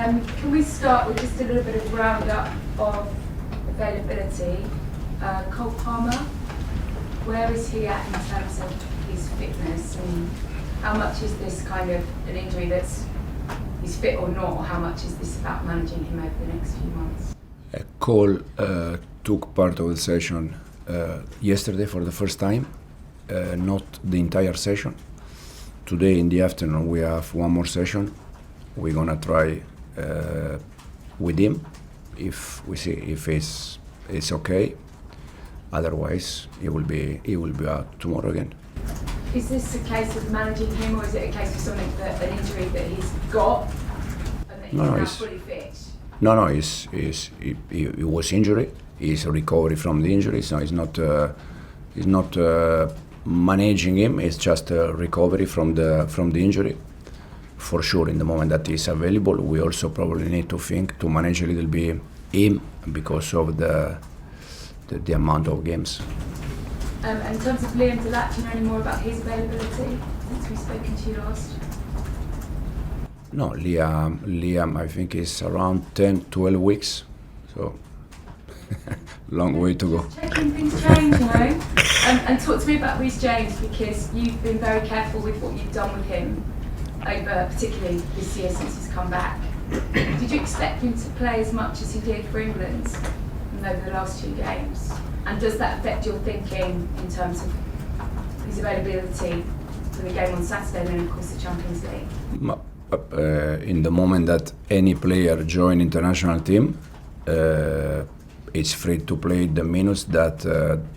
Can we start with just a little bit of roundup of availability? Cole Palmer, where is he at in terms of his fitness, and how much is this kind of an injury that's he's fit or not, or how much is this about managing him over the next few months? Cole took part of the session yesterday for the first time, not the entire session. Today in the afternoon we have one more session. We're gonna try with him if we see if it's okay. Otherwise, he will be out tomorrow again. Is this a case of managing him, or is it a case of something an injury that he's got and that he's now fully fit? No, he was injured. He's a recovery from the injury, so he's not managing him. It's just a recovery from the injury. For sure, in the moment that he's available, we also probably need to think to manage a little bit him because of the amount of games. In terms of Liam Delap, do you know any more about his availability since we've spoken to you last? No, Liam I think is around 10-12 weeks, so long way to go. Checking things change, you know. And talk to me about Reece James, because you've been very careful with what you've done with him over, particularly this year since he's come back. Did you expect him to play as much as he did for England over the last 2 games? And does that affect your thinking in terms of his availability for the game on Saturday and then of course the Champions League? In the moment that any player join international team, it's free to play the minutes that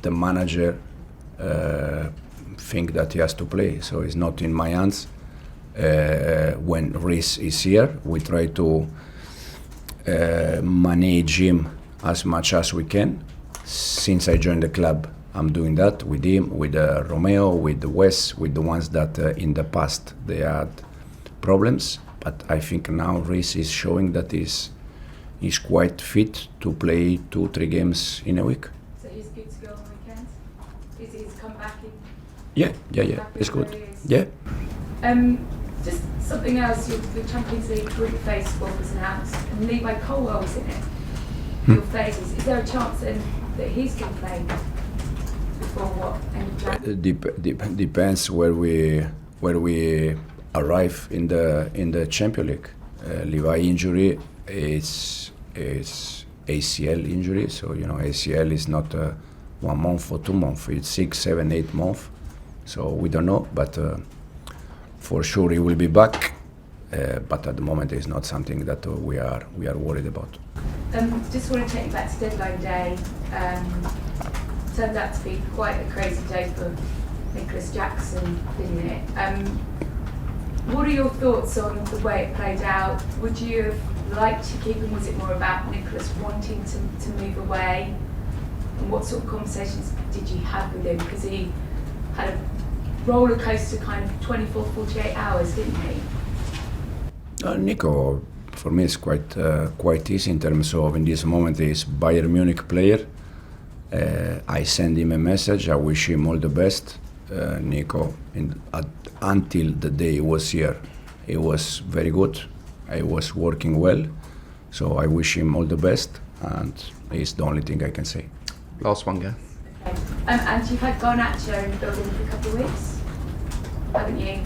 the manager think that he has to play. So it's not in my hands. When Reece is here, we try to manage him as much as we can. Since I joined the club, I'm doing that with him, with Romeo, with Wes, with the ones that in the past they had problems. But I think now Reece is showing that he's quite fit to play 2-3 games in a week. So he's good to go on weekends? He's come back in? Yeah, it's good. Yeah. Just something else, your Champions League group phase squad was announced, and Levi Colwill was in it. Your phases. Is there a chance then that he's going to play before what? End of Jan? Depends where we arrive in the Champions League. Levi injury is ACL injury, so ACL is not 1 month or 2 months. It's 6, 7, 8 months. So we don't know, but for sure he will be back. But at the moment it's not something that we are worried about. Just want to take you back to deadline day. Turned out to be quite a crazy day for Nicholas Jackson, didn't it? What are your thoughts on the way it played out? Would you have liked to keep him? Was it more about Nicholas wanting to move away? And what sort of conversations did you have with him? Because he had a roller coaster kind of 24, 48 hours, didn't he? Nico, for me, is quite easy in terms of, in this moment, he's Bayern Munich player. I send him a message. I wish him all the best. Nico, until the day he was here, he was very good. He was working well. So I wish him all the best, and it's the only thing I can say. Last one, go. Okay. And you've had Garnacho in the building for a couple of weeks, haven't you?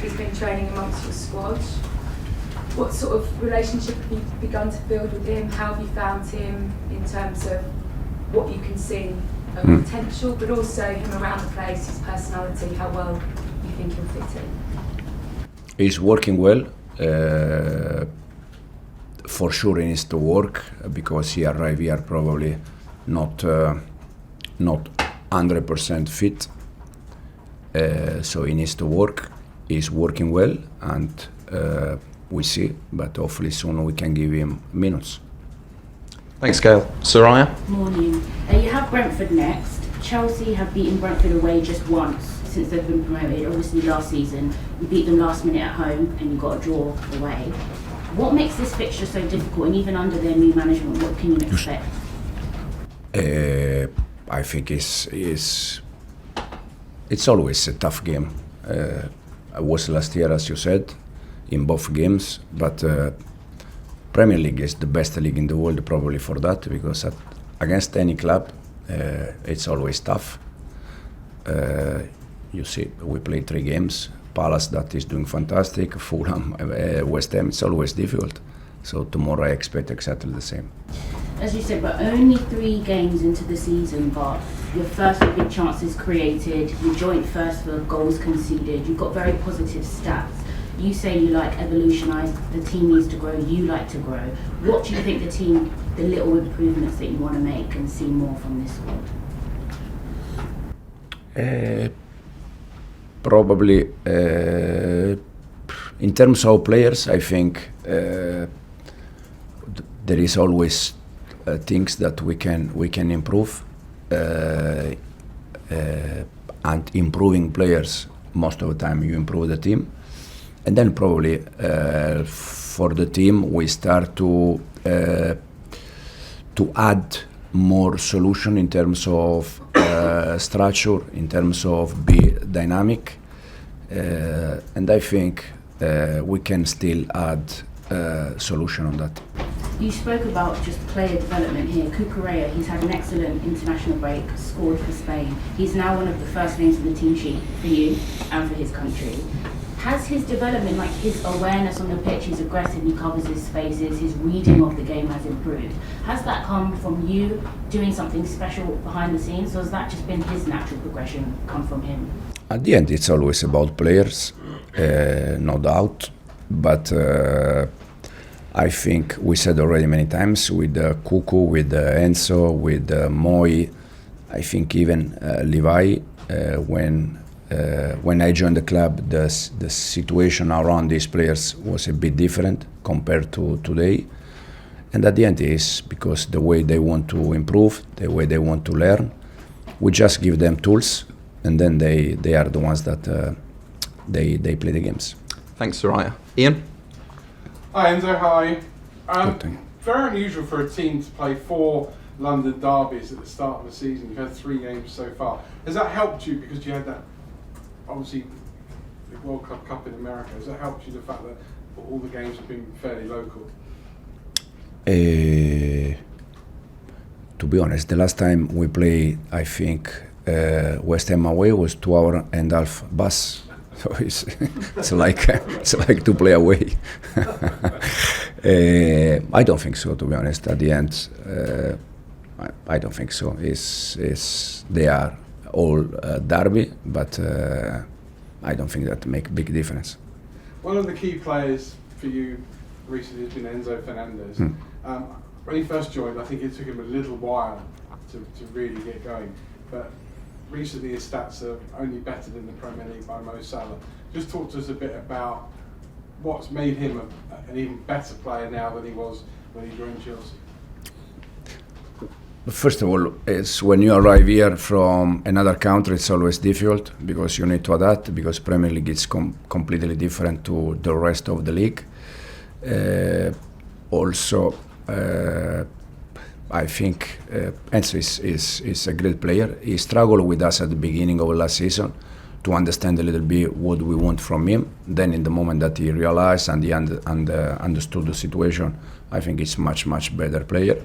He's been training amongst your squad. What sort of relationship have you begun to build with him? How have you found him in terms of what you can see of potential, but also him around the place, his personality, how well you think he'll fit in? He's working well. For sure he needs to work because he arrived here probably not 100% fit. So he needs to work. He's working well, and we see, but hopefully soon we can give him minutes. Thanks, Gail. Soraya? Morning. You have Brentford next. Chelsea have beaten Brentford away just once since they've been promoted. Obviously last season, you beat them last minute at home and you got a draw away. What makes this fixture so difficult, and even under their new management, what can you expect? I think it's always a tough game. I was last year, as you said, in both games, but Premier League is the best league in the world probably for that, because against any club it's always tough. You see, we play 3 games. Palace that is doing fantastic. Fulham, West Ham. It's always difficult. So tomorrow I expect exactly the same. As you said, but only 3 games into the season, but your first big chances created, you're joint first for goals conceded, you've got very positive stats. You say you like evolutionise, the team needs to grow, you like to grow. What do you think the little improvements that you want to make and see more from this squad? Probably in terms of players, I think there is always things that we can improve, and improving players, most of the time you improve the team, and then probably for the team we start to add more solution in terms of structure, in terms of be dynamic, and I think we can still add solution on that. You spoke about just player development here. Cucurella, he's had an excellent international break, scored for Spain. He's now one of the first names in the team sheet for you and for his country. Has his development, like his awareness on the pitch, he's aggressive, he covers his spaces, his reading of the game has improved. Has that come from you doing something special behind the scenes, or has that just been his natural progression, come from him? At the end, it's always about players, no doubt. But I think we said already many times with Cucu, with Enzo, with Moi, I think even Levi, when I joined the club, the situation around these players was a bit different compared to today. And at the end is because the way they want to improve, the way they want to learn, we just give them tools, and then they are the ones that they play the games. Thanks, Soraya. Ian? Hi Enzo, how are you? Good thing. Very unusual for a team to play 4 London derbies at the start of the season. You've had 3 games so far. Has that helped you, because you had that, obviously, the World Cup in America, has that helped you, the fact that all the games have been fairly local? To be honest, the last time we played, I think, West Ham away was 2.5 hour bus. So it's like to play away. I don't think so, to be honest. At the end, I don't think so. They are all derby, but I don't think that make big difference. One of the key players for you recently has been Enzo Fernandez. When he first joined, I think it took him a little while to really get going, but recently his stats are only better than the Premier League by Mo Salah. Just talk to us a bit about what's made him an even better player now than he was when he joined Chelsea. First of all, it's when you arrive here from another country, it's always difficult because you need to adapt, because Premier League is completely different to the rest of the league. Also, I think Enzo is a great player. He struggled with us at the beginning of last season to understand a little bit what we want from him. Then in the moment that he realized and he understood the situation, I think he's much better player.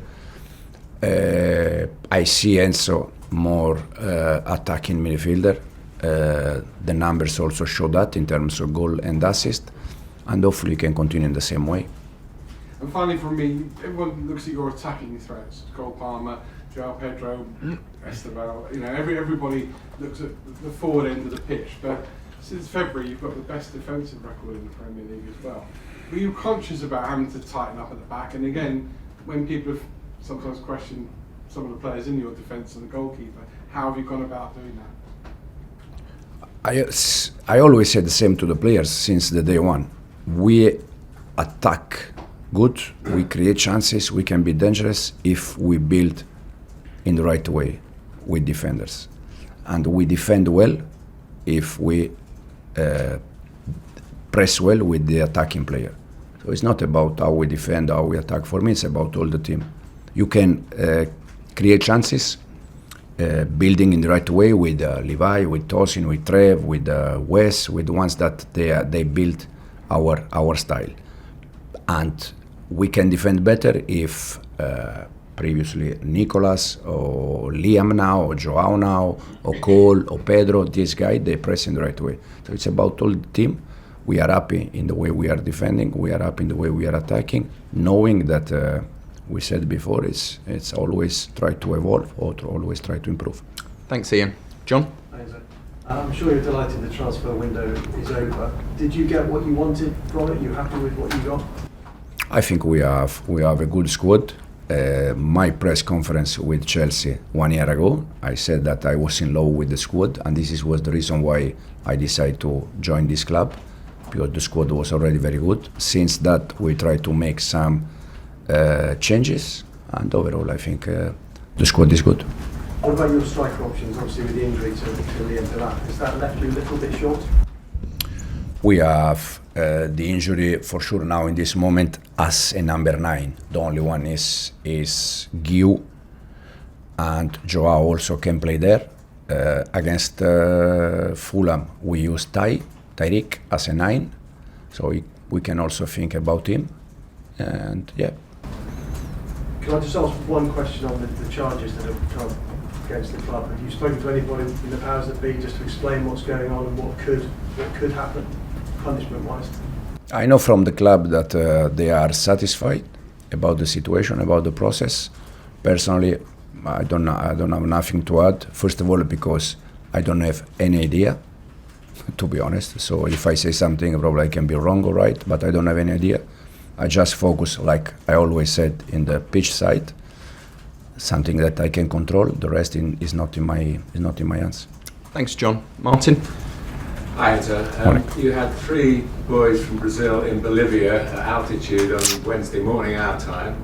I see Enzo more attacking midfielder. The numbers also show that in terms of goal and assist, and hopefully he can continue in the same way. And finally, from me, everyone looks at your attacking threats: Cole Palmer, Joao Pedro, Esteban. You know, everybody looks at the forward end of the pitch. But since February, you've got the best defensive record in the Premier League as well. Were you conscious about having to tighten up at the back? And again, when people have sometimes questioned some of the players in your defence and the goalkeeper, how have you gone about doing that? I always say the same to the players since the day one. We attack good, we create chances, we can be dangerous if we build in the right way with defenders. And we defend well if we press well with the attacking player. So it's not about how we defend, how we attack. For me, it's about all the team. You can create chances, building in the right way with Levi, with Tosin, with Trev, with Wes, with the ones that they build our style. And we can defend better if previously Nicolas or Liam now or Joao now or Cole or Pedro, this guy, they press in the right way. So it's about all the team. We are happy in the way we are defending. We are happy in the way we are attacking, knowing that we said before it's always try to evolve or to always try to improve. Thanks, Ian. John? I'm sure you're delighted the transfer window is over. Did you get what you wanted from it? You happy with what you got? I think we have a good squad. My press conference with Chelsea 1 year ago, I said that I was in love with the squad, and this was the reason why I decided to join this club, because the squad was already very good. Since that, we tried to make some changes, and overall, I think the squad is good. What about your striker options, obviously with the injury to Liam Delap? Has that left you a little bit short? We have the injury for sure now in this moment as a number 9. The only one is Guiu, and Joao also can play there. Against Fulham, we use Tyreek as a 9, so we can also think about him. And yeah. Can I just ask one question on the charges that have come against the club? Have you spoken to anybody in the powers that be just to explain what's going on and what could happen punishment-wise? I know from the club that they are satisfied about the situation, about the process. Personally, I don't have nothing to add. First of all, because I don't have any idea, to be honest. So if I say something, probably I can be wrong or right, but I don't have any idea. I just focus, like I always said, in the pitch side, something that I can control. The rest is not in my hands. Thanks, John. Martin? Hi, Enzo. You had 3 boys from Brazil in Bolivia at altitude on Wednesday morning our time,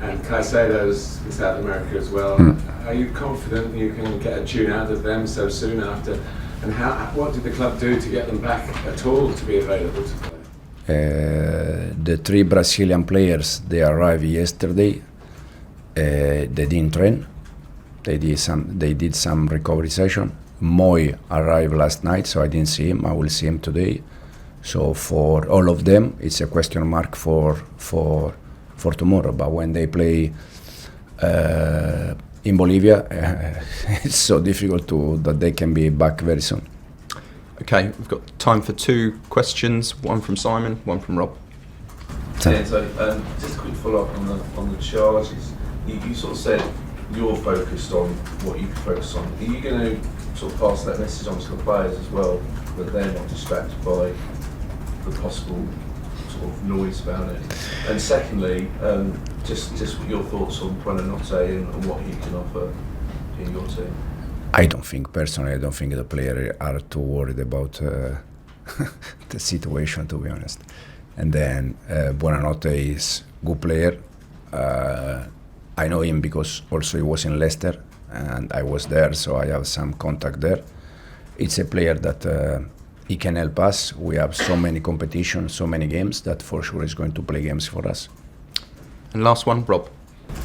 and Caicedo's in South America as well. Are you confident you can get a tune out of them so soon after? And what did the club do to get them back at all to be available to play? The 3 Brazilian players, they arrived yesterday. They didn't train. They did some recovery session. Moy arrived last night, so I didn't see him. I will see him today. So for all of them, it's a question mark for tomorrow. But when they play in Bolivia, it's so difficult that they can be back very soon. Okay, we've got time for 2 questions. One from Simon, one from Rob. Yeah, so just a quick follow-up on the charges. You sort of said you're focused on what you can focus on. Are you going to sort of pass that message on to the players as well, that they're not distracted by the possible sort of noise about it? And secondly, just your thoughts on Buonanotte and what he can offer in your team. I don't think the players are too worried about the situation, to be honest. And then Buonanotte is good player. I know him because also he was in Leicester and I was there, so I have some contact there. It's a player that he can help us. We have so many competitions, so many games that for sure is going to play games for us. And last one, Rob.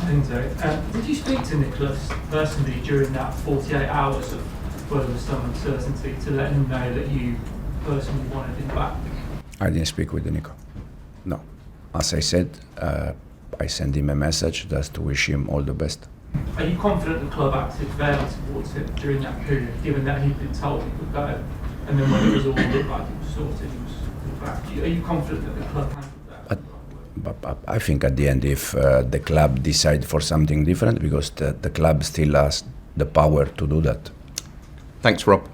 Enzo, did you speak to Nicolas personally during that 48 hours of whether there was some uncertainty to let him know that you personally wanted him back? I didn't speak with Nico. No. As I said, I sent him a message just to wish him all the best. Are you confident the club acted fairly towards him during that period, given that he'd been told he could go, and then when it was all looked like it was sorted, he was back? Are you confident that the club handled that? But I think at the end, if the club decide for something different, because the club still has the power to do that. Thanks, Rob.